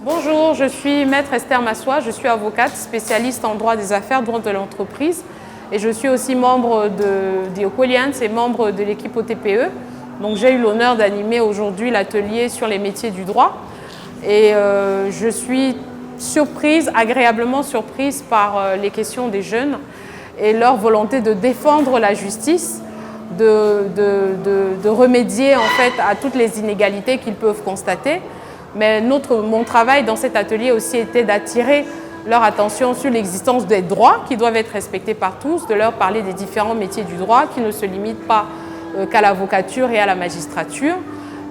Bonjour, je suis Maître Esther Massoua, je suis avocate spécialiste en droit des affaires, droit de l'entreprise et je suis aussi membre de Equalliance et membre de l'équipe OTPE. Donc j'ai eu l'honneur d'animer aujourd'hui l'atelier sur les métiers du droit et je suis surprise, agréablement surprise par les questions des jeunes et leur volonté de défendre la justice, de remédier en fait à toutes les inégalités qu'ils peuvent constater. Mais mon travail dans cet atelier aussi était d'attirer leur attention sur l'existence des droits qui doivent être respectés par tous, de leur parler des différents métiers du droit qui ne se limitent pas qu'à l'avocature et à la magistrature.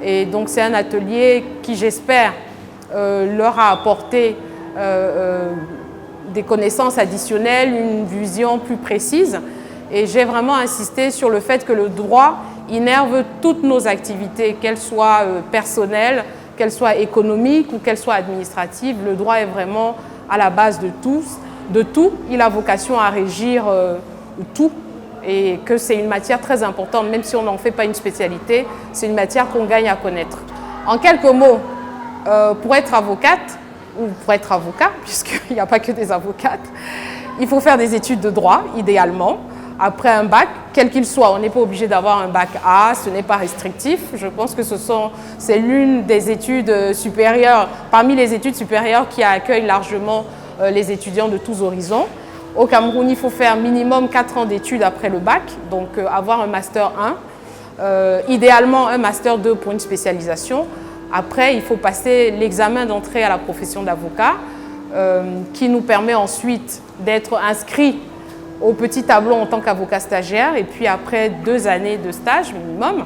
Et donc c'est un atelier qui, j'espère, leur a apporté des connaissances additionnelles, une vision plus précise. Et j'ai vraiment insisté sur le fait que le droit innerve toutes nos activités, qu'elles soient personnelles, qu'elles soient économiques ou qu'elles soient administratives. Le droit est vraiment à la base de tout. Il a vocation à régir tout et que c'est une matière très importante, même si on n'en fait pas une spécialité, c'est une matière qu'on gagne à connaître. En quelques mots, pour être avocate ou pour être avocat, puisqu'il n'y a pas que des avocates, il faut faire des études de droit, idéalement. Après un bac, quel qu'il soit, on n'est pas obligé d'avoir un bac A, ce n'est pas restrictif. Je pense que c'est l'une des études supérieures, parmi les études supérieures qui accueillent largement les étudiants de tous horizons. Au Cameroun, il faut faire minimum 4 ans d'études après le bac, donc avoir un master 1, idéalement un master 2 pour une spécialisation. Après, il faut passer l'examen d'entrée à la profession d'avocat qui nous permet ensuite d'être inscrit au petit tableau en tant qu'avocat stagiaire et puis après 2 années de stage minimum,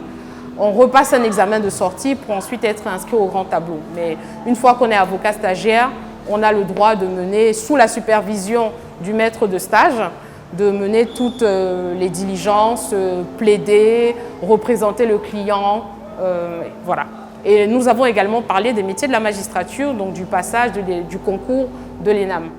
on repasse un examen de sortie pour ensuite être inscrit au grand tableau. Mais une fois qu'on est avocat stagiaire, on a le droit de mener, sous la supervision du maître de stage, de mener toutes les diligences, plaider, représenter le client, voilà. Et nous avons également parlé des métiers de la magistrature, donc du passage du concours de l'ENAM.